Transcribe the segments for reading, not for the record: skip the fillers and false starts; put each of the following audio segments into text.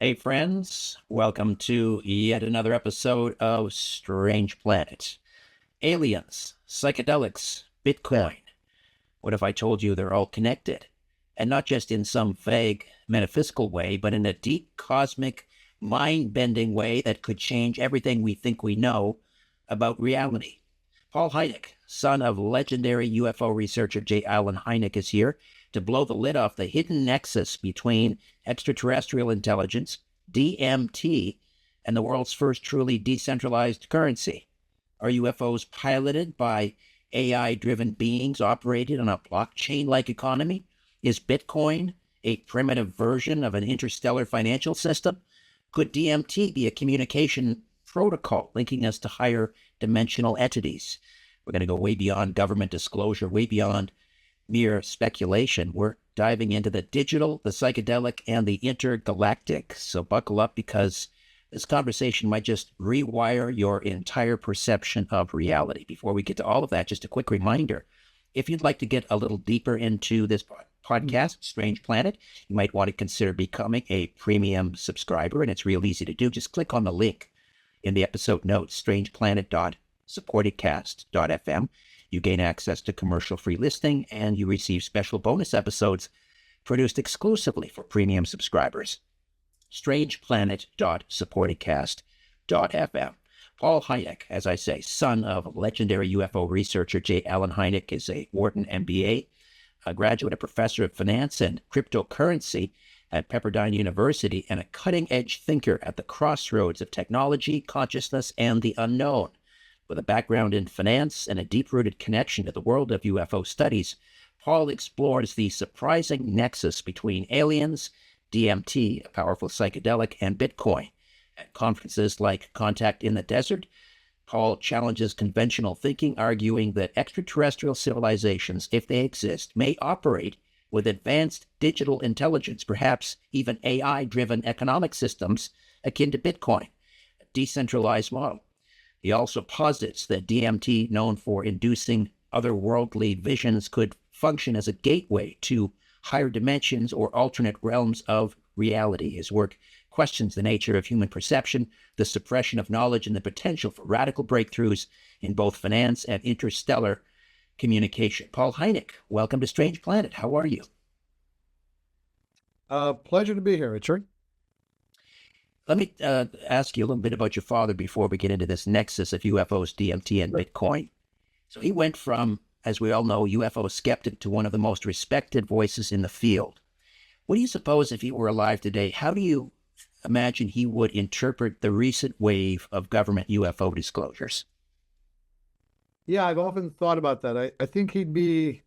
Hey, friends, welcome to yet another episode of Strange Planet. Aliens, psychedelics, Bitcoin. What if I told you they're all connected? And not just in some vague metaphysical way, but in a deep cosmic, mind-bending way that could change everything we think we know about reality. Paul Hynek, son of legendary UFO researcher J. Allen Hynek, is here to blow the lid off the hidden nexus between extraterrestrial intelligence, DMT, and the world's first truly decentralized currency. Are UFOs piloted by AI-driven beings operating on a blockchain-like economy? Is Bitcoin a primitive version of an interstellar financial system? Could DMT be a communication protocol linking us to higher dimensional entities? We're going to go way beyond government disclosure, way beyond mere speculation. We're diving into the digital, the psychedelic, and the intergalactic. So buckle up, because this conversation might just rewire your entire perception of reality. Before we get to all of that, just a quick reminder. If you'd like to get a little deeper into this podcast, Strange Planet, you might want to consider becoming a premium subscriber, and it's real easy to do. Just click on the link in the episode notes, strangeplanet.supportedcast.fm. You gain access to commercial-free listing, and you receive special bonus episodes produced exclusively for premium subscribers. strangeplanet.supportedcast.fm. Paul Hynek, as I say, son of legendary UFO researcher J. Allen Hynek, is a Wharton MBA, a graduate, a professor of finance and cryptocurrency at Pepperdine University, and a cutting-edge thinker at the crossroads of technology, consciousness, and the unknown. With a background in finance and a deep-rooted connection to the world of UFO studies, Paul explores the surprising nexus between aliens, DMT, a powerful psychedelic, and Bitcoin. At conferences like Contact in the Desert, Paul challenges conventional thinking, arguing that extraterrestrial civilizations, if they exist, may operate with advanced digital intelligence, perhaps even AI-driven economic systems akin to Bitcoin, a decentralized model. He also posits that DMT, known for inducing otherworldly visions, could function as a gateway to higher dimensions or alternate realms of reality. His work questions the nature of human perception, the suppression of knowledge, and the potential for radical breakthroughs in both finance and interstellar communication. Paul Hynek, welcome to Strange Planet. How are you? Pleasure to be here, Richard. Let me ask you a little bit about your father before we get into this nexus of UFOs, DMT, and Bitcoin. So he went from, as we all know, UFO skeptic to one of the most respected voices in the field. What do you suppose, if he were alive today, how do you imagine he would interpret the recent wave of government UFO disclosures? Yeah, I've often thought about that. I think he'd be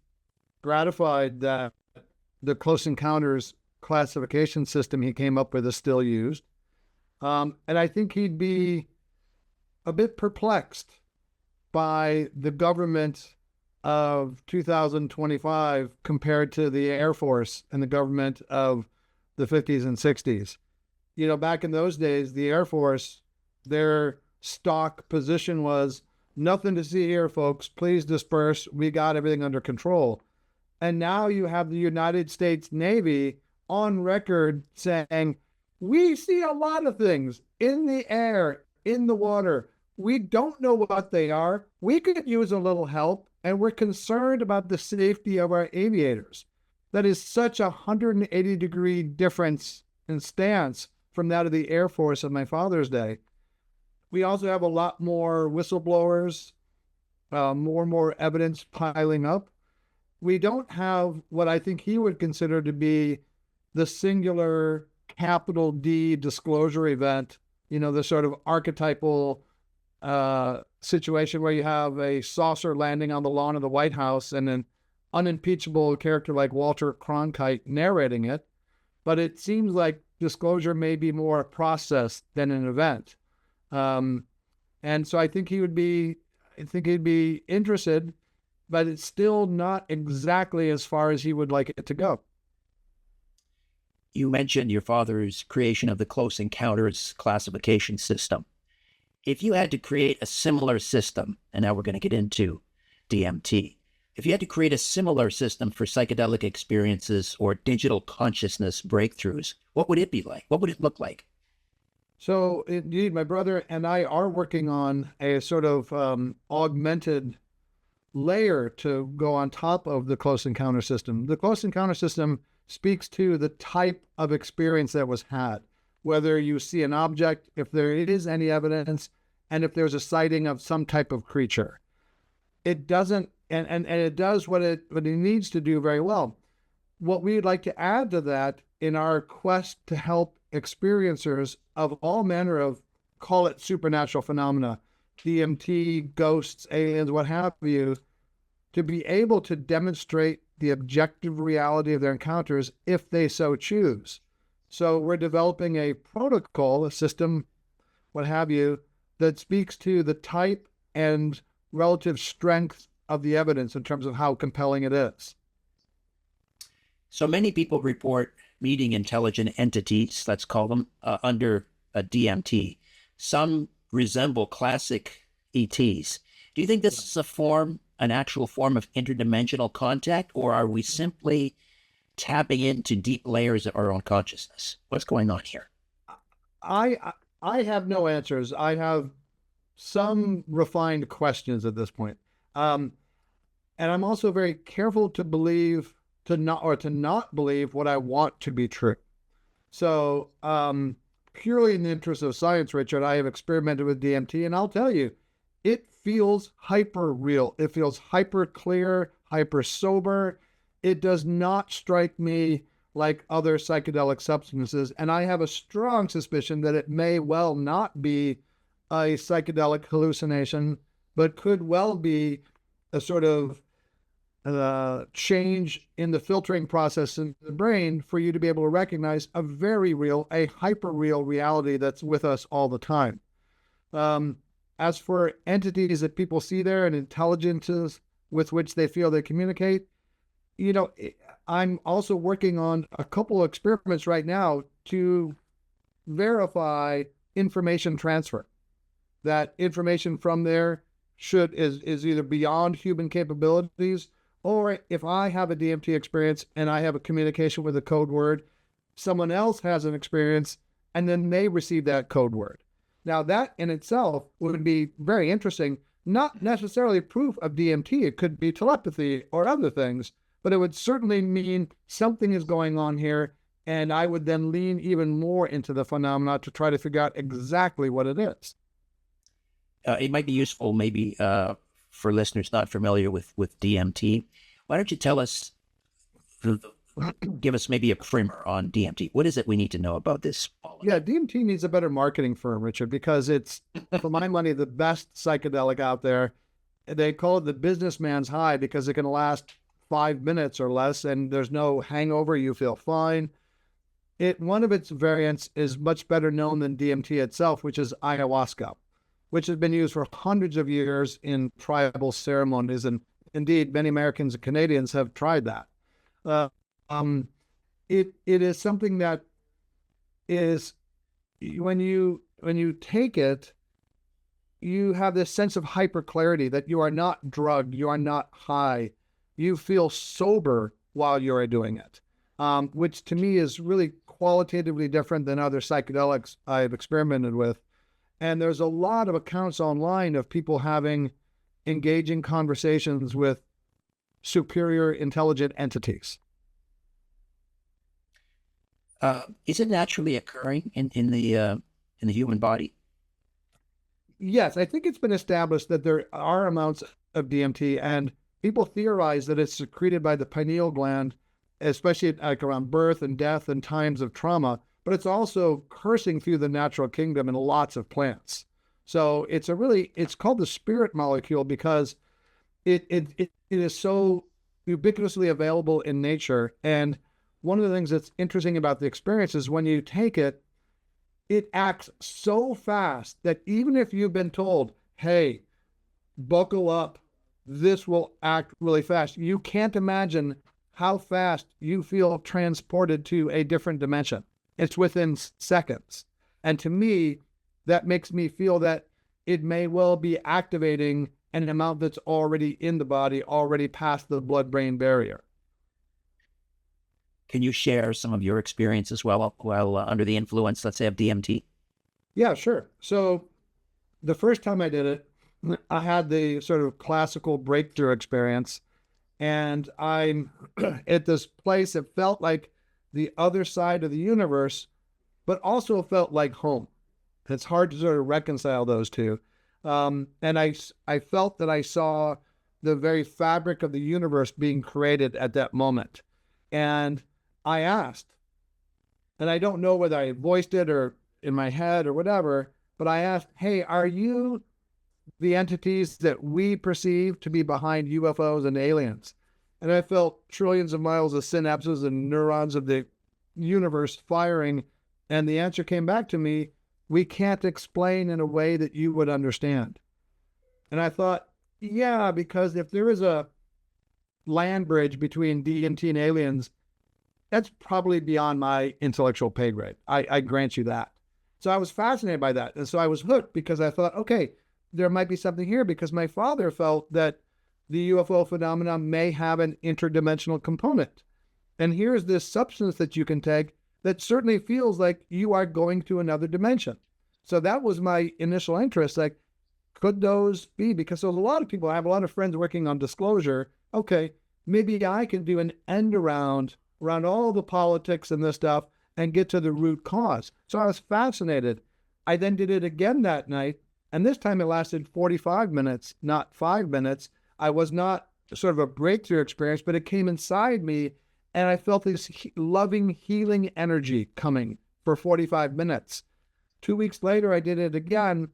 gratified that the Close Encounters classification system he came up with is still used. And I think he'd be a bit perplexed by the government of 2025 compared to the Air Force and the government of the 50s and 60s. You know, back in those days, the Air Force, their stock position was, nothing to see here, folks. Please disperse. We got everything under control. And now you have the United States Navy on record saying, we see a lot of things in the air, in the water. We don't know what they are. We could use a little help, and we're concerned about the safety of our aviators. That is such a 180-degree difference in stance from that of the Air Force of my father's day. We also have a lot more whistleblowers, more and more evidence piling up. We don't have what I think he would consider to be the singular capital D disclosure event, you know, the sort of archetypal situation where you have a saucer landing on the lawn of the White House and an unimpeachable character like Walter Cronkite narrating it. But it seems like disclosure may be more a process than an event. And so I think he'd be interested, but it's still not exactly as far as he would like it to go. You mentioned your father's creation of the Close Encounters classification system. If you had to create a similar system, and now we're going to get into DMT, If you had to create a similar system for psychedelic experiences or digital consciousness breakthroughs, what would it be like? What would it look like? So indeed, my brother and I are working on a sort of augmented layer to go on top of the close encounter system. The close encounter system speaks to the type of experience that was had, whether you see an object, if there is any evidence, and if there's a sighting of some type of creature. It doesn't, and it does what it needs to do very well. What we'd like to add to that in our quest to help experiencers of all manner of, call it supernatural phenomena, DMT, ghosts, aliens, what have you, to be able to demonstrate the objective reality of their encounters if they so choose. So we're developing a protocol, a system, what have you, that speaks to the type and relative strength of the evidence in terms of how compelling it is. So many people report meeting intelligent entities, let's call them, under a DMT. Some resemble classic ETs. Do you think this is an actual form of interdimensional contact, or are we simply tapping into deep layers of our own consciousness? What's going on here? I have no answers. I have some refined questions at this point. And I'm also very careful to not believe what I want to be true. So, purely in the interest of science, Richard, I have experimented with DMT, and I'll tell you, it feels hyper real. It feels hyper clear, hyper sober. It does not strike me like other psychedelic substances. And I have a strong suspicion that it may well not be a psychedelic hallucination, but could well be a sort of change in the filtering process in the brain for you to be able to recognize a very real, a hyper real reality that's with us all the time. As for entities that people see there and intelligences with which they feel they communicate, I'm also working on a couple of experiments right now to verify information transfer. That information from there is either beyond human capabilities, or if I have a DMT experience and I have a communication with a code word, someone else has an experience and then they receive that code word. Now that in itself would be very interesting, not necessarily proof of DMT. It could be telepathy or other things, but it would certainly mean something is going on here. And I would then lean even more into the phenomena to try to figure out exactly what it is. It might be useful maybe for listeners not familiar with DMT. Why don't you tell us, give us maybe a primer on DMT. What is it we need to know about this? Yeah, DMT needs a better marketing firm, Richard, because it's, for my money, the best psychedelic out there. They call it the businessman's high because it can last 5 minutes or less and there's no hangover. You feel fine. One of its variants is much better known than DMT itself, which is ayahuasca, which has been used for hundreds of years in tribal ceremonies. And indeed, many Americans and Canadians have tried that. It is something that is, when you take it, you have this sense of hyper clarity that you are not drugged, you are not high, you feel sober while you're doing it, which to me is really qualitatively different than other psychedelics I've experimented with. And there's a lot of accounts online of people having engaging conversations with superior intelligent entities. Is it naturally occurring in the human body? Yes, I think it's been established that there are amounts of DMT, and people theorize that it's secreted by the pineal gland, especially like around birth and death and times of trauma, but it's also coursing through the natural kingdom in lots of plants. So it's called the spirit molecule because it is so ubiquitously available in nature. And one of the things that's interesting about the experience is when you take it, it acts so fast that even if you've been told, hey, buckle up, this will act really fast, you can't imagine how fast you feel transported to a different dimension. It's within seconds. And to me, that makes me feel that it may well be activating and an amount that's already in the body, already past the blood-brain barrier. Can you share some of your experience as well while under the influence, let's say, of DMT? Yeah, sure. So the first time I did it, I had the sort of classical breakthrough experience, and I'm at this place that felt like the other side of the universe, but also felt like home. It's hard to sort of reconcile those two. And I felt that I saw the very fabric of the universe being created at that moment. And I asked, and I don't know whether I voiced it or in my head or whatever, but I asked, hey, are you the entities that we perceive to be behind UFOs and aliens? And I felt trillions of miles of synapses and neurons of the universe firing. And the answer came back to me, we can't explain in a way that you would understand. And I thought, yeah, because if there is a land bridge between DMT and aliens, that's probably beyond my intellectual pay grade. I grant you that. So I was fascinated by that. And so I was hooked because I thought, okay, there might be something here, because my father felt that the UFO phenomena may have an interdimensional component. And here's this substance that you can take that certainly feels like you are going to another dimension. So that was my initial interest. Like, could those be? Because there's a lot of people, I have a lot of friends working on disclosure. Okay, maybe I can do an end around all the politics and this stuff and get to the root cause. So I was fascinated. I then did it again that night. And this time it lasted 45 minutes, not 5 minutes. I was not sort of a breakthrough experience, but it came inside me. And I felt this loving, healing energy coming for 45 minutes. 2 weeks later, I did it again.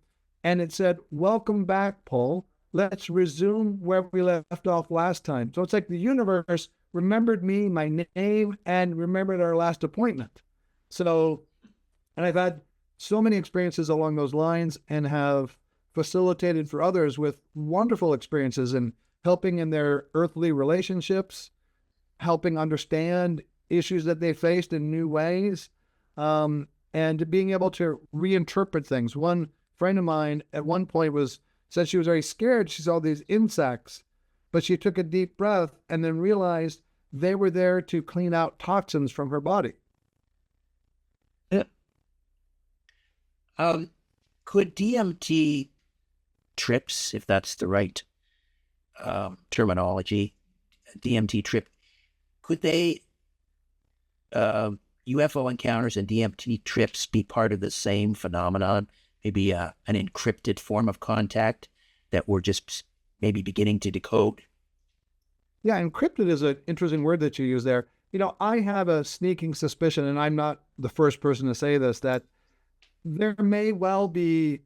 And it said, welcome back, Paul. Let's resume where we left off last time. So it's like the universe remembered me, my name, and remembered our last appointment. So, and I've had so many experiences along those lines and have facilitated for others with wonderful experiences in helping in their earthly relationships, helping understand issues that they faced in new ways, and being able to reinterpret things. One friend of mine at one point said she was very scared. She saw these insects, but she took a deep breath and then realized they were there to clean out toxins from her body. Yeah. Could DMT trips, if that's the right terminology, DMT trip, could they, UFO encounters and DMT trips be part of the same phenomenon? Maybe an encrypted form of contact that we're just maybe beginning to decode? Yeah, encrypted is an interesting word that you use there. You know, I have a sneaking suspicion, and I'm not the first person to say this, that there may well be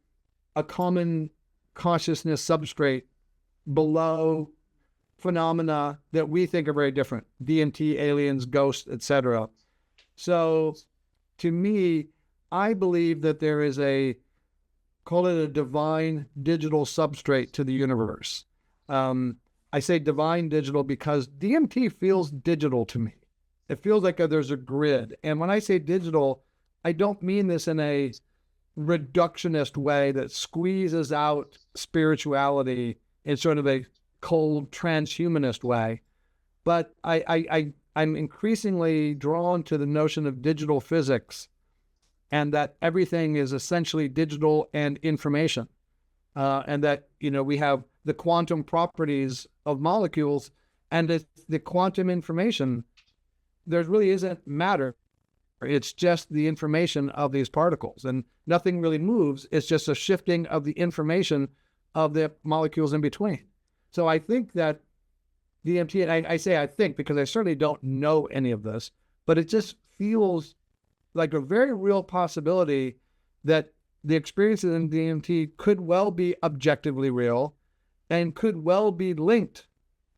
a common consciousness substrate below phenomena that we think are very different. DMT, aliens, ghosts, etc. So to me, I believe that there is call it a divine digital substrate to the universe. I say divine digital because DMT feels digital to me. It feels like there's a grid. And when I say digital, I don't mean this in a reductionist way that squeezes out spirituality in sort of a cold transhumanist way. But I'm increasingly drawn to the notion of digital physics, and that everything is essentially digital and information. And that, you know, we have the quantum properties of molecules, and it's the quantum information. There really isn't matter. It's just the information of these particles, and nothing really moves. It's just a shifting of the information of the molecules in between. So I think that DMT, and I say I think because I certainly don't know any of this, but it just feels like a very real possibility that the experiences in DMT could well be objectively real and could well be linked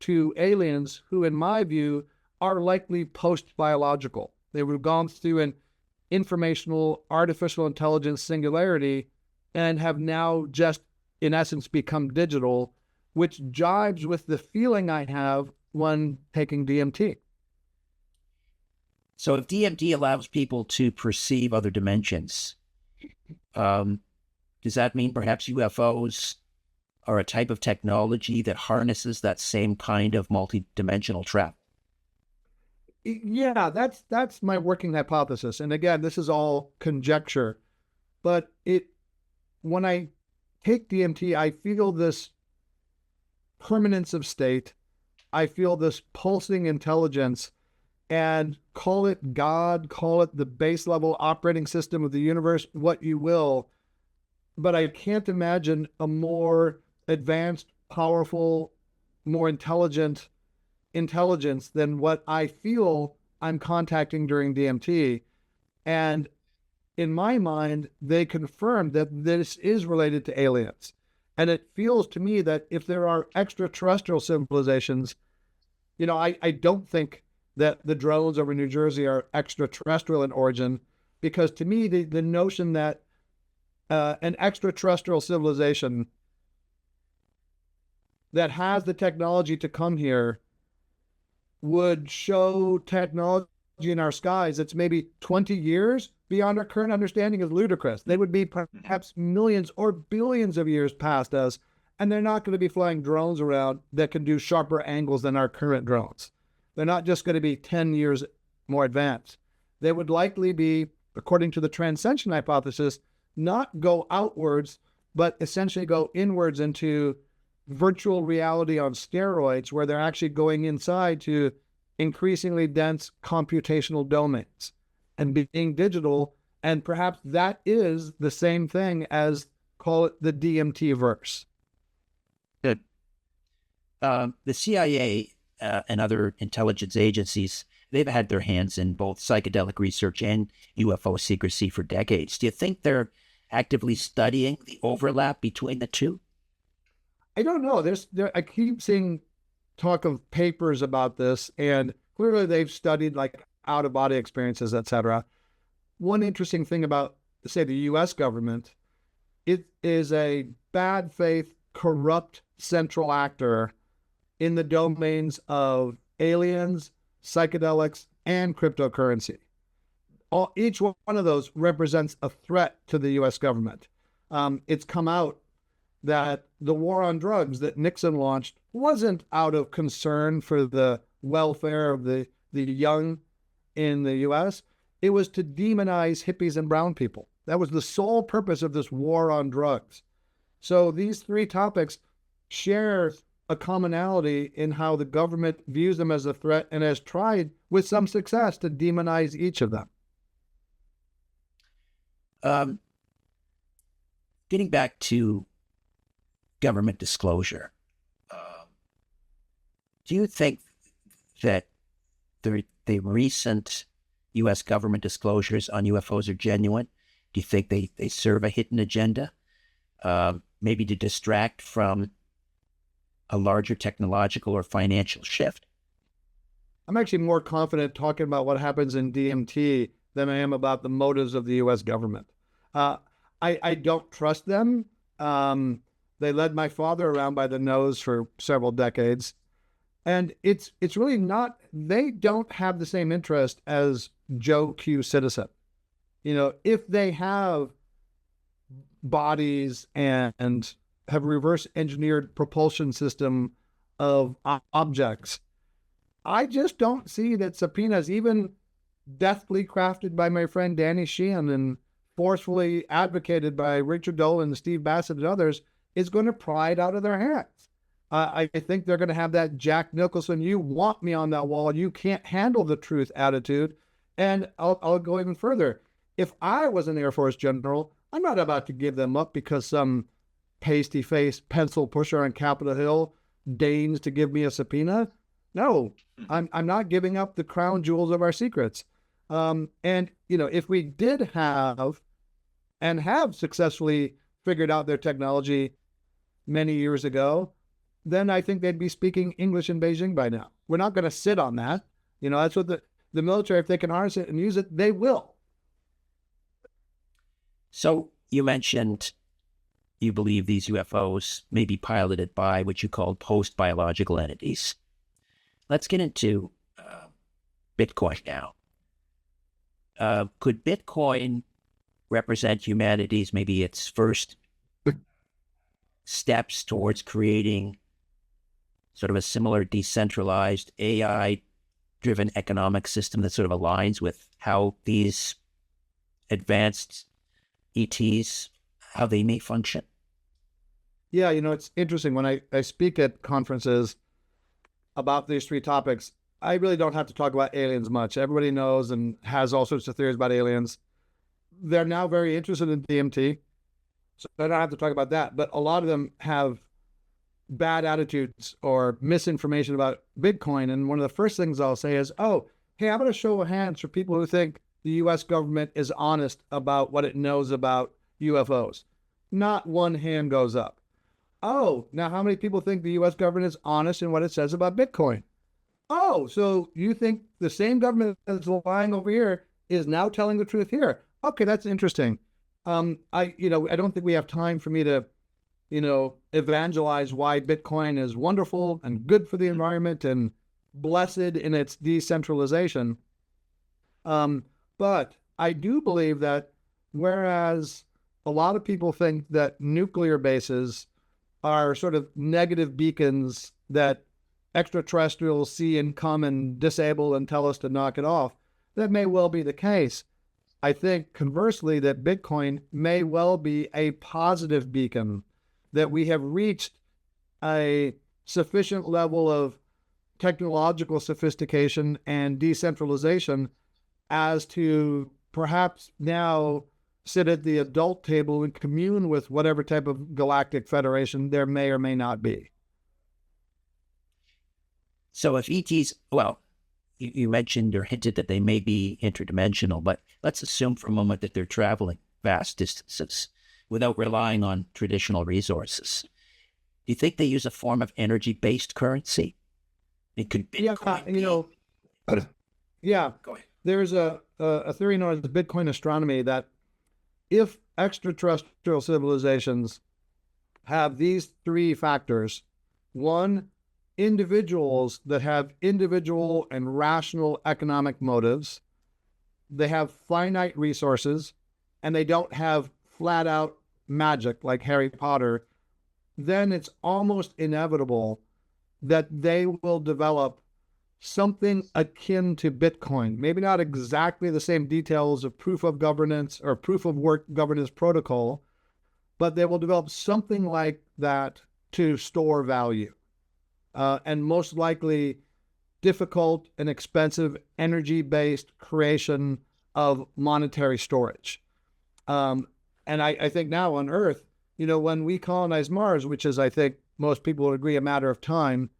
to aliens who, in my view, are likely post-biological. They would have gone through an informational artificial intelligence singularity and have now just, in essence, become digital, which jives with the feeling I have when taking DMT. So if DMT allows people to perceive other dimensions, does that mean perhaps UFOs or a type of technology that harnesses that same kind of multidimensional travel? Yeah, that's my working hypothesis. And again, this is all conjecture, but when I take DMT, I feel this permanence of state. I feel this pulsing intelligence, and call it God, call it the base level operating system of the universe, what you will. But I can't imagine a more advanced, powerful, more intelligent intelligence than what I feel I'm contacting during DMT. And in my mind, they confirmed that this is related to aliens. And it feels to me that if there are extraterrestrial civilizations, I don't think that the drones over New Jersey are extraterrestrial in origin, because to me, the notion that an extraterrestrial civilization that has the technology to come here would show technology in our skies that's maybe 20 years beyond our current understanding is ludicrous. They would be perhaps millions or billions of years past us, and they're not going to be flying drones around that can do sharper angles than our current drones. They're not just going to be 10 years more advanced. They would likely be, according to the transcension hypothesis, not go outwards, but essentially go inwards into virtual reality on steroids, where they're actually going inside to increasingly dense computational domains and being digital. And perhaps that is the same thing as, call it, the DMT verse. Good. The CIA and other intelligence agencies, they've had their hands in both psychedelic research and UFO secrecy for decades. Do you think they're actively studying the overlap between the two? I don't know. I keep seeing talk of papers about this, and clearly they've studied like out-of-body experiences, etc. One interesting thing about, say, the U.S. government, it is a bad faith, corrupt central actor in the domains of aliens, psychedelics, and cryptocurrency. Each one of those represents a threat to the U.S. government. It's come out that the war on drugs that Nixon launched wasn't out of concern for the welfare of the young in the U.S. It was to demonize hippies and brown people. That was the sole purpose of this war on drugs. So these three topics share a commonality in how the government views them as a threat and has tried with some success to demonize each of them. Getting back to government disclosure, do you think that the recent U.S. government disclosures on UFOs are genuine? Do you think they serve a hidden agenda, maybe to distract from a larger technological or financial shift? I'm actually more confident talking about what happens in DMT than I am about the motives of the U.S. government. I don't trust them. They led my father around by the nose for several decades. And it's really not, they don't have the same interest as Joe Q. Citizen. If they have bodies and have a reverse engineered propulsion system of objects, I just don't see that subpoenas, even deftly crafted by my friend Danny Sheehan and forcefully advocated by Richard Dolan, Steve Bassett, and others, is going to pry it out of their hands. I think they're going to have that Jack Nicholson, you want me on that wall, you can't handle the truth attitude. And I'll go even further. If I was an Air Force general, I'm not about to give them up because some pasty-faced pencil pusher on Capitol Hill deigns to give me a subpoena. No, I'm not giving up the crown jewels of our secrets. And if we did have and have successfully figured out their technology many years ago, then I think they'd be speaking English in Beijing by now. We're not going to sit on that. That's what the military, if they can harness it and use it, they will. So you mentioned you believe these UFOs may be piloted by what you call post-biological entities. Let's get into Bitcoin now. Could Bitcoin represent humanity's, maybe its first steps towards creating sort of a similar decentralized AI-driven economic system that sort of aligns with how these advanced ETs, how they may function? Yeah, it's interesting. When I speak at conferences about these three topics, I really don't have to talk about aliens much. Everybody knows and has all sorts of theories about aliens. They're now very interested in DMT, so I don't have to talk about that. But a lot of them have bad attitudes or misinformation about Bitcoin. And one of the first things I'll say is, oh, hey, I'm going to show of hands for people who think the US government is honest about what it knows about UFOs. Not one hand goes up. Oh, now how many people think the US government is honest in what it says about Bitcoin? Oh, so you think the same government that's lying over here is now telling the truth here? Okay, that's interesting. I don't think we have time for me to, evangelize why Bitcoin is wonderful and good for the environment and blessed in its decentralization. But I do believe that whereas a lot of people think that nuclear bases are sort of negative beacons that extraterrestrials see and come and disable and tell us to knock it off, that may well be the case. I think conversely that Bitcoin may well be a positive beacon, that we have reached a sufficient level of technological sophistication and decentralization as to perhaps now sit at the adult table and commune with whatever type of galactic federation there may or may not be. So if ETs, well, you mentioned or hinted that they may be interdimensional, but let's assume for a moment that they're traveling vast distances without relying on traditional resources. Do you think they use a form of energy-based currency? It could be. Yeah, Go ahead. there's a theory known as the Bitcoin astronomy that if extraterrestrial civilizations have these three factors, one, individuals that have individual and rational economic motives, they have finite resources, and they don't have flat out magic like Harry Potter, then it's almost inevitable that they will develop something akin to Bitcoin. Maybe not exactly the same details of proof of governance or proof of work governance protocol, but they will develop something like that to store value. And most likely difficult and expensive energy-based creation of monetary storage. And I think now on Earth, when we colonize Mars, which is, I think, most people would agree, a matter of time,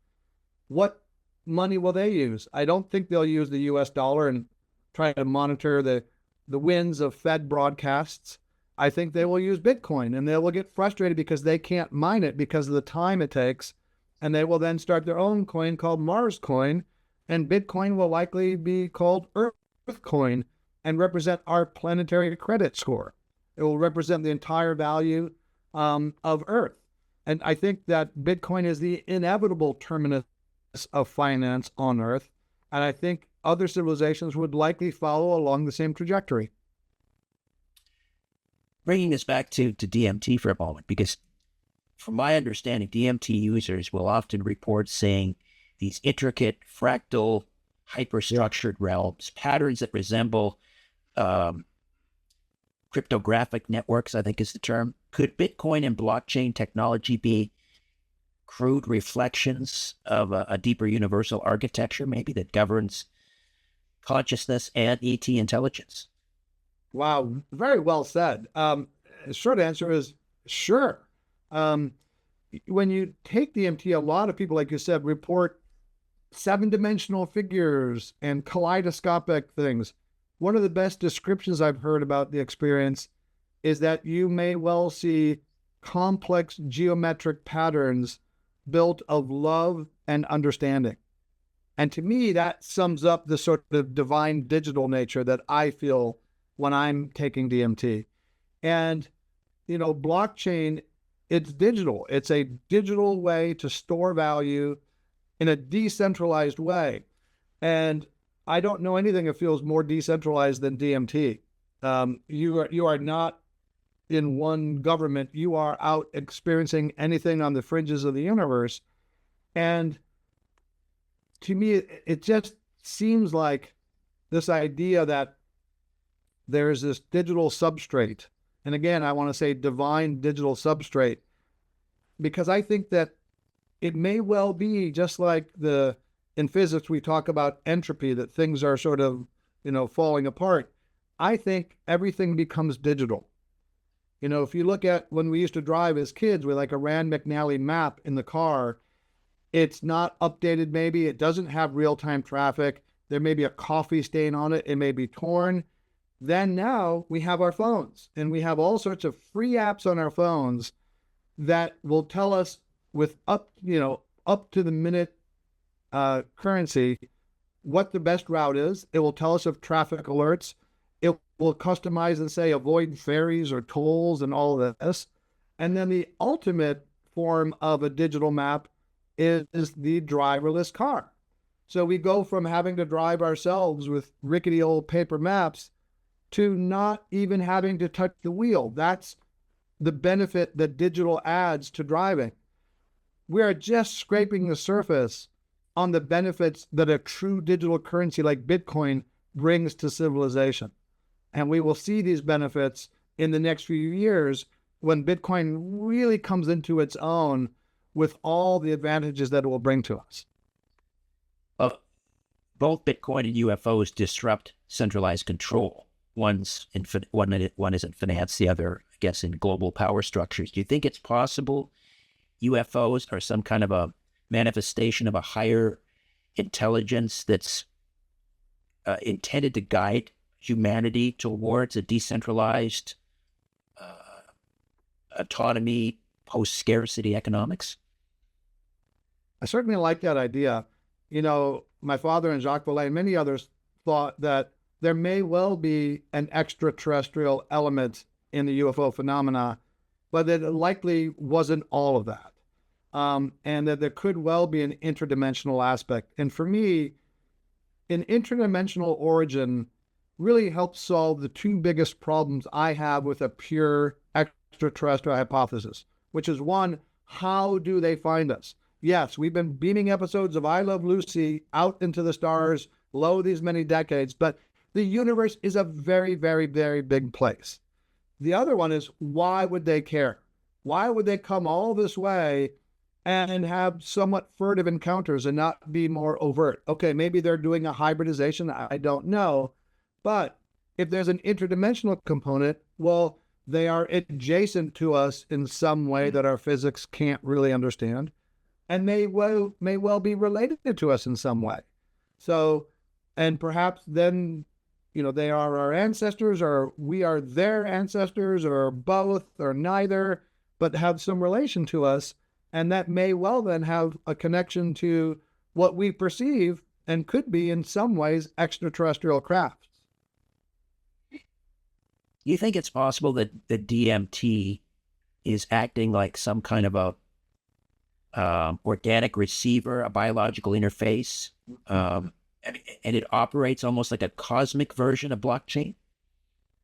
what money will they use? I don't think they'll use the US dollar and try to monitor the winds of Fed broadcasts. I think they will use Bitcoin, and they will get frustrated because they can't mine it because of the time it takes. And they will then start their own coin called Mars coin, and Bitcoin will likely be called Earth coin and represent our planetary credit score. It will represent the entire value of Earth. And I think that Bitcoin is the inevitable terminus of finance on Earth. And I think other civilizations would likely follow along the same trajectory. Bringing this back to DMT for a moment, because from my understanding, DMT users will often report seeing these intricate, fractal, hyperstructured realms, patterns that resemble cryptographic networks, I think is the term. Could Bitcoin and blockchain technology be crude reflections of a deeper universal architecture, maybe, that governs consciousness and ET intelligence? Wow, very well said. Short answer is sure. When you take DMT, a lot of people, like you said, report seven-dimensional figures and kaleidoscopic things. One of the best descriptions I've heard about the experience is that you may well see complex geometric patterns built of love and understanding. And to me, that sums up the sort of divine digital nature that I feel when I'm taking DMT. And, blockchain, it's digital. It's a digital way to store value in a decentralized way. And I don't know anything that feels more decentralized than DMT. You are not in one government. You are out experiencing anything on the fringes of the universe. And to me, it just seems like this idea that there's this digital substrate. And again, I want to say divine digital substrate, because I think that it may well be just like in physics, we talk about entropy, that things are sort of, falling apart. I think everything becomes digital. If you look at when we used to drive as kids with like a Rand McNally map in the car, it's not updated maybe. It doesn't have real-time traffic. There may be a coffee stain on it. It may be torn. Then now we have our phones, and we have all sorts of free apps on our phones that will tell us with up to the minute currency what the best route is. It will tell us of traffic alerts. It will customize and say avoid ferries or tolls and all of this. And then the ultimate form of a digital map is the driverless car. So we go from having to drive ourselves with rickety old paper maps to not even having to touch the wheel. That's the benefit that digital adds to driving. We are just scraping the surface on the benefits that a true digital currency like Bitcoin brings to civilization. And we will see these benefits in the next few years when Bitcoin really comes into its own with all the advantages that it will bring to us. Both Bitcoin and UFOs disrupt centralized control. One is in finance, the other, I guess, in global power structures. Do you think it's possible UFOs are some kind of a manifestation of a higher intelligence that's intended to guide humanity towards a decentralized autonomy, post-scarcity economics? I certainly like that idea. My father and Jacques Vallée and many others thought that there may well be an extraterrestrial element in the UFO phenomena, but that it likely wasn't all of that. And that there could well be an interdimensional aspect. And for me, an interdimensional origin really helps solve the two biggest problems I have with a pure extraterrestrial hypothesis, which is one, how do they find us? Yes, we've been beaming episodes of I Love Lucy out into the stars, lo these many decades, but the universe is a very, very, very big place. The other one is, why would they care? Why would they come all this way and have somewhat furtive encounters and not be more overt? Okay, maybe they're doing a hybridization, I don't know. But if there's an interdimensional component, well, they are adjacent to us in some way that our physics can't really understand, and may well be related to us in some way. So, and perhaps then, they are our ancestors, or we are their ancestors, or both, or neither, but have some relation to us. And that may well then have a connection to what we perceive and could be in some ways extraterrestrial crafts. You think it's possible that the DMT is acting like some kind of a organic receiver, a biological interface, and it operates almost like a cosmic version of blockchain?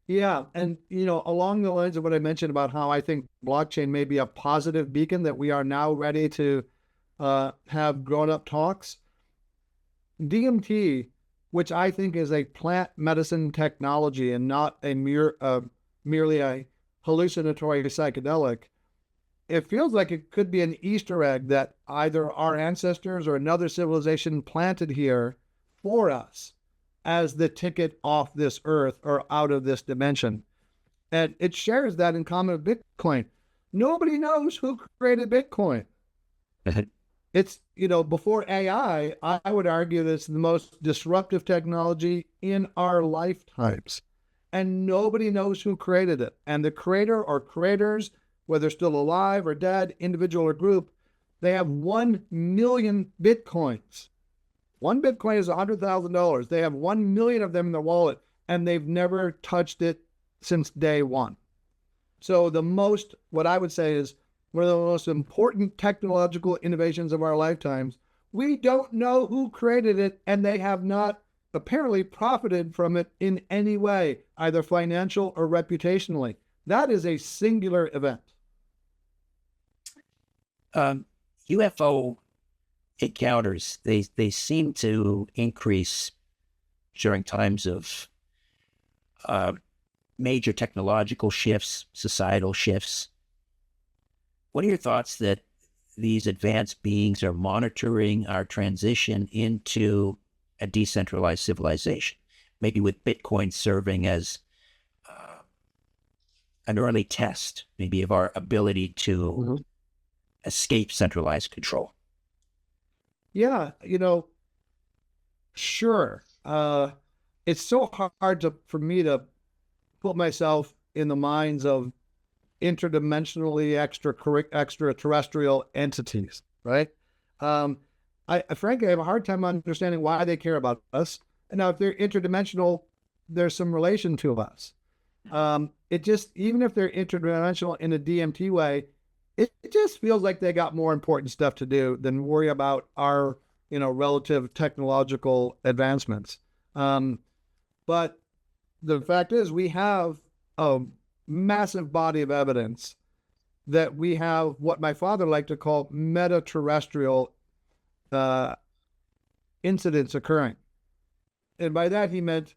Yeah. And, along the lines of what I mentioned about how I think blockchain may be a positive beacon that we are now ready to have grown-up talks, DMT, which I think is a plant medicine technology and not a merely a hallucinatory psychedelic, it feels like it could be an Easter egg that either our ancestors or another civilization planted here for us as the ticket off this earth or out of this dimension. And it shares that in common with Bitcoin. Nobody knows who created Bitcoin. It's, before AI, I would argue that it's the most disruptive technology in our lifetimes. And nobody knows who created it. And the creator or creators, whether still alive or dead, individual or group, they have 1 million Bitcoins. One Bitcoin is $100,000. They have 1 million of them in their wallet, and they've never touched it since day one. So what I would say is, one of the most important technological innovations of our lifetimes, we don't know who created it, and they have not apparently profited from it in any way, either financial or reputationally. That is a singular event. UFO encounters, they seem to increase during times of major technological shifts, societal shifts. What are your thoughts that these advanced beings are monitoring our transition into a decentralized civilization, maybe with Bitcoin serving as an early test, maybe of our ability to escape centralized control? Yeah, sure. It's so hard for me to put myself in the minds of interdimensionally extraterrestrial entities, right? I frankly have a hard time understanding why they care about us. And now, if they're interdimensional, there's some relation to us. It just, even if they're interdimensional in a DMT way, it just feels like they got more important stuff to do than worry about our, relative technological advancements. But the fact is, we have a massive body of evidence that we have what my father liked to call meta-terrestrial incidents occurring. And by that, he meant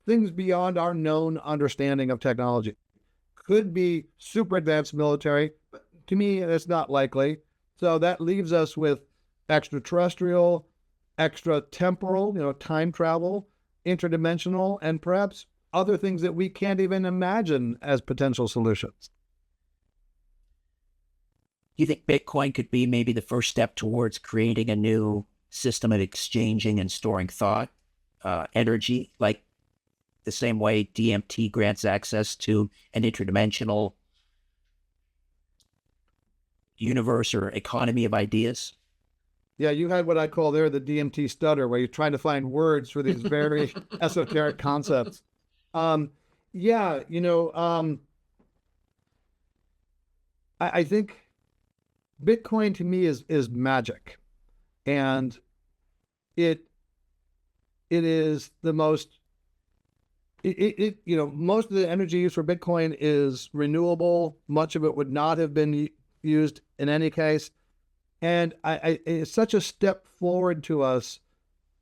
things beyond our known understanding of technology. Could be super advanced military, but to me, it's not likely. So that leaves us with extraterrestrial, extra-temporal, time travel, interdimensional, and perhaps other things that we can't even imagine as potential solutions. Do you think Bitcoin could be maybe the first step towards creating a new system of exchanging and storing thought, energy, like the same way DMT grants access to an interdimensional universe or economy of ideas? Yeah, you had what I call there the DMT stutter, where you're trying to find words for these very esoteric concepts. Yeah, I think Bitcoin to me is magic, and it is the most most of the energy used for Bitcoin is renewable. Much of it would not have been used in any case, and it's such a step forward to us,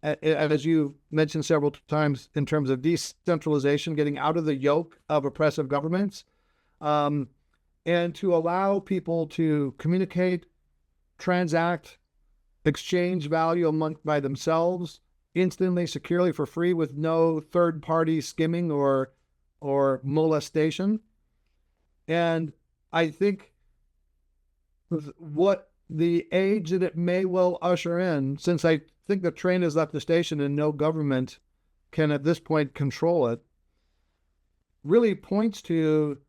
as you mentioned several times, in terms of decentralization, getting out of the yoke of oppressive governments. And to allow people to communicate, transact, exchange value by themselves instantly, securely, for free, with no third-party skimming or molestation. And I think what the age that it may well usher in, since I think the train has left the station and no government can at this point control it, really points to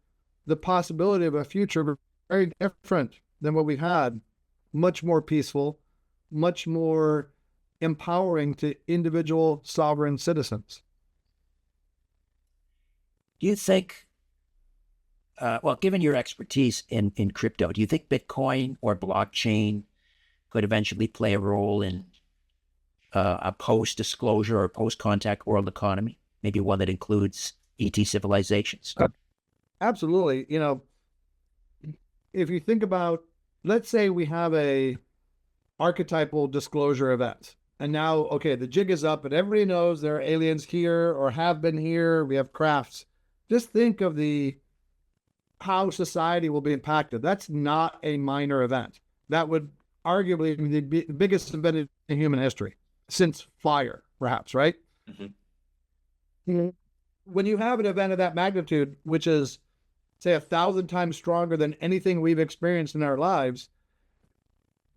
the possibility of a future very different than what we've had, much more peaceful, much more empowering to individual sovereign citizens. Do you think, well, given your expertise in crypto, do you think Bitcoin or blockchain could eventually play a role in a post-disclosure or post-contact world economy, maybe one that includes ET civilizations? Absolutely. If you think about, let's say we have a archetypal disclosure event, and now, okay, the jig is up and everybody knows there are aliens here or have been here. We have crafts. Just think of how society will be impacted. That's not a minor event. That would arguably be the biggest event in human history since fire, perhaps, right? Mm-hmm. When you have an event of that magnitude, which is, say, 1,000 times stronger than anything we've experienced in our lives,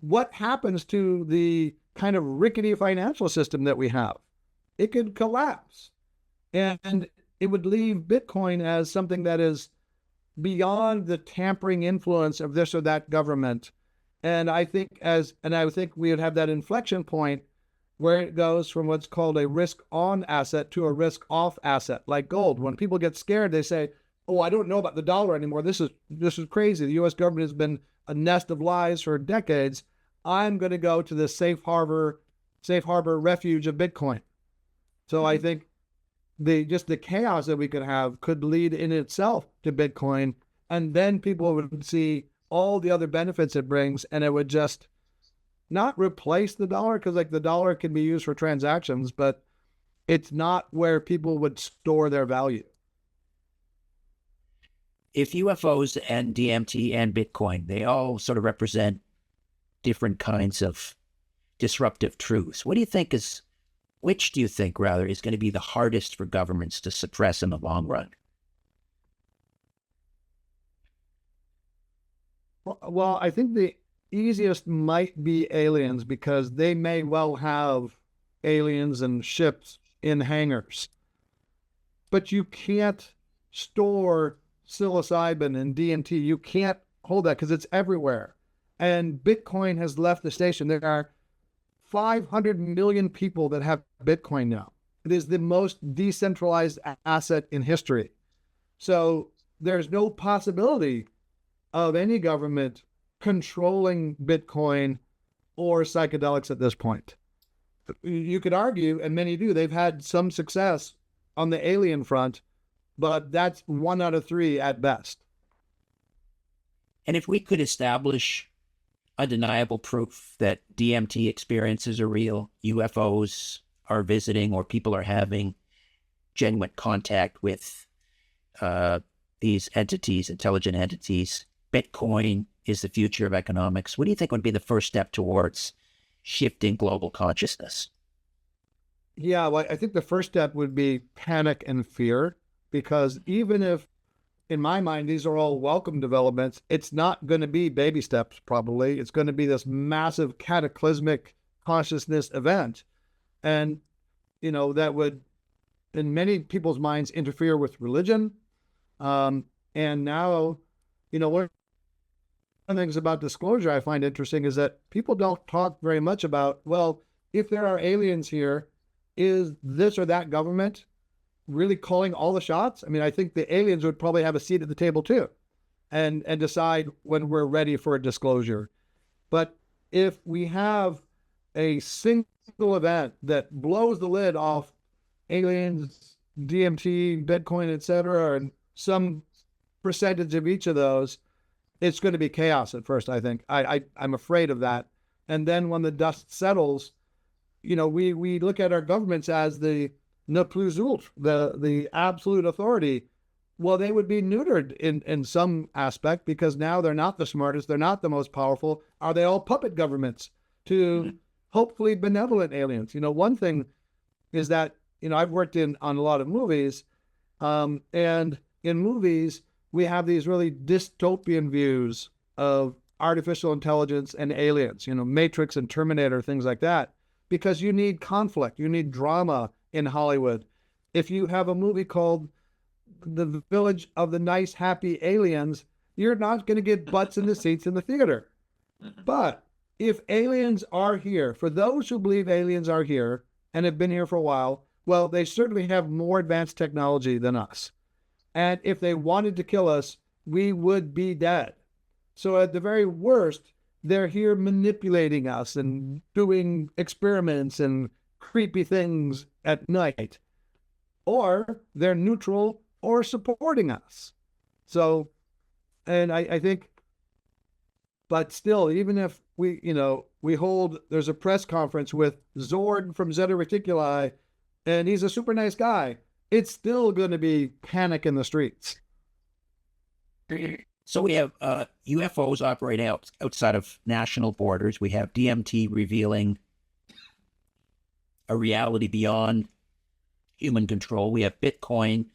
what happens to the kind of rickety financial system that we have? It could collapse. And it would leave Bitcoin as something that is beyond the tampering influence of this or that government. And I think we would have that inflection point where it goes from what's called a risk-on asset to a risk-off asset, like gold. When people get scared, they say, "Oh, I don't know about the dollar anymore. This is crazy. The U.S. government has been a nest of lies for decades. I'm going to go to the safe harbor refuge of Bitcoin." So I think the chaos that we could have could lead in itself to Bitcoin, and then people would see all the other benefits it brings, and it would just not replace the dollar, because like the dollar can be used for transactions, but it's not where people would store their value. If UFOs and DMT and Bitcoin, they all sort of represent different kinds of disruptive truths. Which do you think rather is going to be the hardest for governments to suppress in the long run? Well, I think the easiest might be aliens, because they may well have aliens and ships in hangars. But you can't store psilocybin and DMT. You can't hold that because it's everywhere. And Bitcoin has left the station. There are 500 million people that have Bitcoin now. It is the most decentralized asset in history. So there's no possibility of any government controlling Bitcoin or psychedelics at this point. You could argue, and many do, they've had some success on the alien front, but that's 1 out of 3 at best. And if we could establish undeniable proof that DMT experiences are real, UFOs are visiting, or people are having genuine contact with these entities, intelligent entities, Bitcoin is the future of economics. What do you think would be the first step towards shifting global consciousness? Yeah, well, I think the first step would be panic and fear, because even if, in my mind, these are all welcome developments, it's not going to be baby steps, probably. It's going to be this massive cataclysmic consciousness event. And, that would, in many people's minds, interfere with religion. And now, one of the things about disclosure I find interesting is that people don't talk very much about, well, if there are aliens here, is this or that government really calling all the shots? I mean, I think the aliens would probably have a seat at the table too, and decide when we're ready for a disclosure. But if we have a single event that blows the lid off aliens, DMT, Bitcoin, etc., and some percentage of each of those, it's going to be chaos at first, I think. I'm afraid of that. And then when the dust settles, we look at our governments as the ne plus ultra, the absolute authority. Well, they would be neutered in some aspect, because now they're not the smartest, they're not the most powerful. Are they all puppet governments to hopefully benevolent aliens? One thing is that, I've worked on a lot of movies, and in movies, we have these really dystopian views of artificial intelligence and aliens, Matrix and Terminator, things like that, because you need conflict, you need drama in Hollywood. If you have a movie called The Village of the Nice, Happy Aliens, you're not going to get butts in the seats in the theater. But if aliens are here, for those who believe aliens are here and have been here for a while, well, they certainly have more advanced technology than us. And if they wanted to kill us, we would be dead. So at the very worst, they're here manipulating us and doing experiments and creepy things at night. Or they're neutral or supporting us. So, and I think, but still, even if there's a press conference with Zord from Zeta Reticuli, and he's a super nice guy, it's still going to be panic in the streets. So we have UFOs operating outside of national borders. We have DMT revealing a reality beyond human control. We have Bitcoin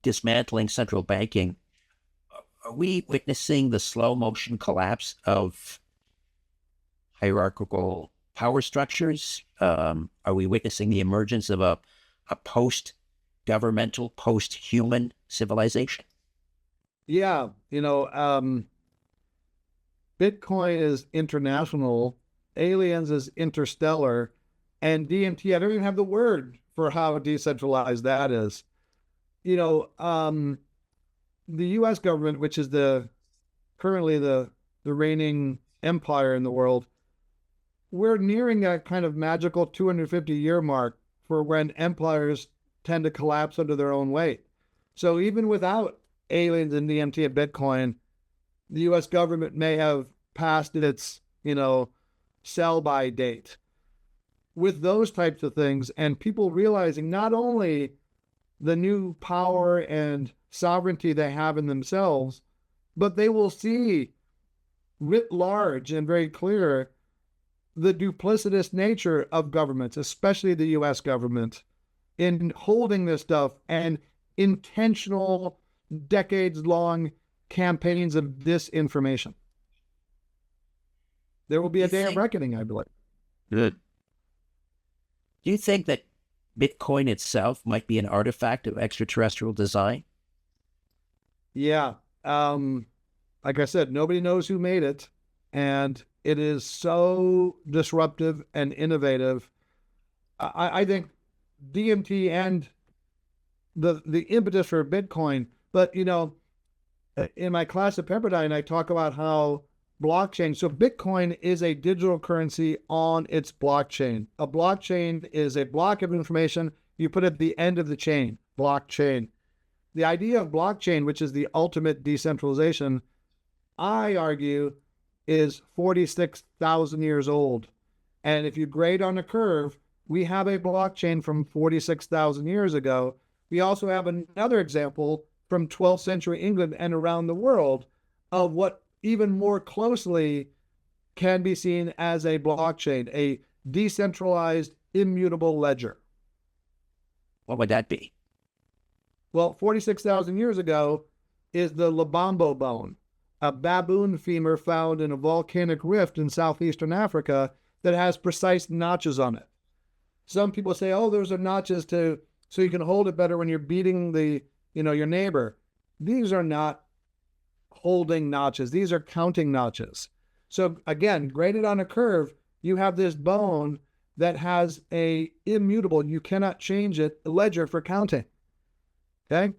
dismantling central banking. Are we witnessing the slow motion collapse of hierarchical power structures? Are we witnessing the emergence of a post-governmental, post-human civilization? Yeah, Bitcoin is international, aliens is interstellar, and DMT, I don't even have the word for how decentralized that is. The U.S. government, which is currently the reigning empire in the world, we're nearing that kind of magical 250-year mark for when empires tend to collapse under their own weight. So even without aliens and DMT and Bitcoin, the U.S. government may have passed its, sell-by date. With those types of things, and people realizing not only the new power and sovereignty they have in themselves, but they will see writ large and very clear the duplicitous nature of governments, especially the U.S. government, in holding this stuff and intentional, decades-long campaigns of disinformation. There will be a day of reckoning, I believe. Good. Do you think that Bitcoin itself might be an artifact of extraterrestrial design? Yeah. Like I said, nobody knows who made it, and it is so disruptive and innovative. I think DMT and the impetus for Bitcoin, but in my class at Pepperdine, I talk about how blockchain. So Bitcoin is a digital currency on its blockchain. A blockchain is a block of information you put at the end of the chain, blockchain. The idea of blockchain, which is the ultimate decentralization, I argue, is 46,000 years old. And if you grade on a curve, we have a blockchain from 46,000 years ago. We also have another example from 12th century England and around the world of what even more closely can be seen as a blockchain, a decentralized, immutable ledger. What would that be? Well, 46,000 years ago is the Lubombo bone, a baboon femur found in a volcanic rift in southeastern Africa that has precise notches on it. Some people say, oh, those are notches so you can hold it better when you're beating your neighbor. These are not holding notches. These are counting notches. So again, graded on a curve, you have this bone that has a immutable, you cannot change it, ledger for counting. Okay?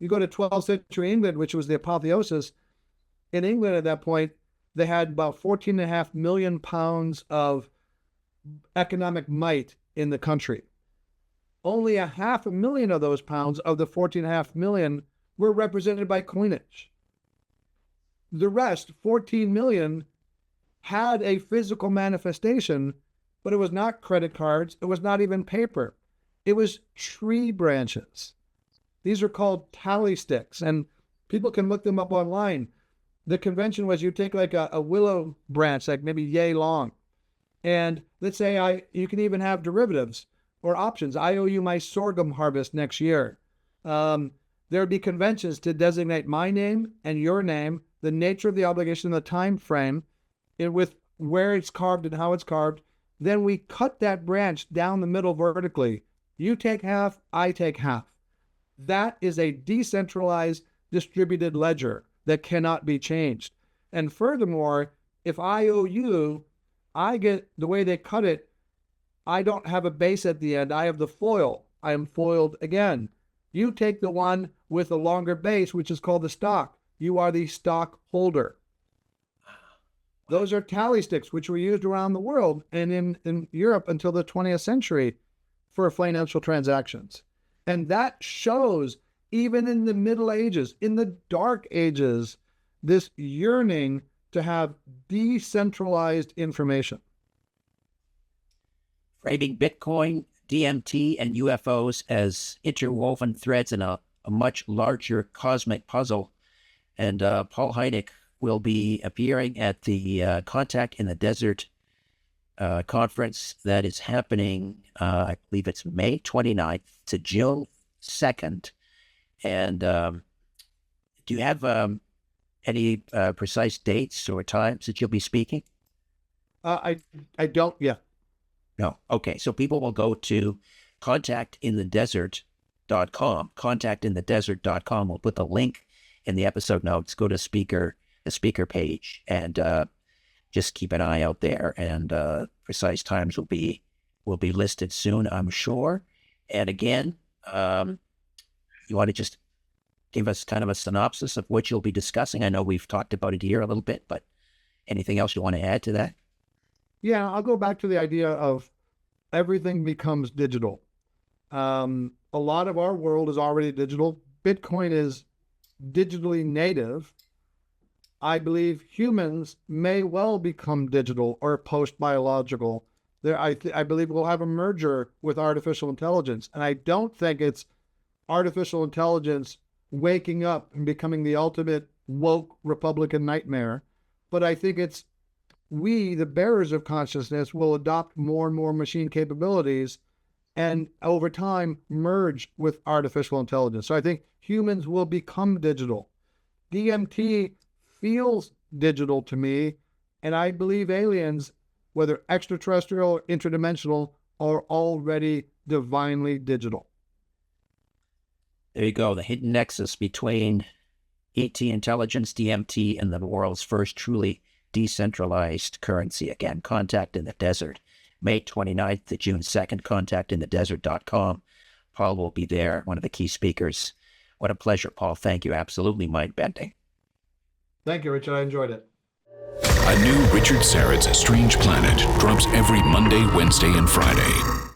You go to 12th century England, which was the apotheosis. In England at that point, they had about 14.5 million pounds of economic might in the country. Only 500,000 of those pounds of the 14.5 million were represented by coinage. The rest, 14 million, had a physical manifestation, but it was not credit cards. It was not even paper. It was tree branches. These are called tally sticks, and people can look them up online. The convention was you take like a willow branch, like maybe yay long, and let's say you can even have derivatives or options. I owe you my sorghum harvest next year. There would be conventions to designate my name and your name, the nature of the obligation, the time frame, with where it's carved and how it's carved. Then we cut that branch down the middle vertically. You take half, I take half. That is a decentralized distributed ledger that cannot be changed. And furthermore, if I owe you, I get the way they cut it. I don't have a base at the end. I have the foil. I am foiled again. You take the one with a longer base, which is called the stock. You are the stock holder. Those are tally sticks, which were used around the world and in Europe until the 20th century for financial transactions. And that shows, even in the Middle Ages, in the Dark Ages, this yearning to have decentralized information. Framing Bitcoin, DMT, and UFOs as interwoven threads in a much larger cosmic puzzle. And Paul Hynek will be appearing at the Contact in the Desert conference that is happening, I believe it's May 29th to June 2nd. And do you have any precise dates or times that you'll be speaking? I don't yet. No. Okay. So people will go to contactinthedesert.com, contactinthedesert.com. We'll put the link in the episode notes. Go to the speaker page, and just keep an eye out there. And precise times will be listed soon, I'm sure. And again, you want to just give us kind of a synopsis of what you'll be discussing? I know we've talked about it here a little bit, but anything else you want to add to that? Yeah, I'll go back to the idea of everything becomes digital. a lot of our world is already digital. Bitcoin is digitally native. I believe humans may well become digital or post-biological. I believe we'll have a merger with artificial intelligence. And I don't think it's artificial intelligence waking up and becoming the ultimate woke Republican nightmare. But I think it's we, the bearers of consciousness, will adopt more and more machine capabilities and over time merge with artificial intelligence. So I think humans will become digital. DMT feels digital to me, and I believe aliens, whether extraterrestrial or interdimensional, are already divinely digital. There you go, the hidden nexus between ET intelligence, DMT, and the world's first truly decentralized currency. Again, Contact in the Desert, May 29th to June 2nd, contactinthedesert.com. Paul will be there, one of the key speakers. What a pleasure, Paul. Thank you. Absolutely mind-bending. Thank you, Richard. I enjoyed it. A new Richard Syrett's Strange Planet drops every Monday, Wednesday, and Friday.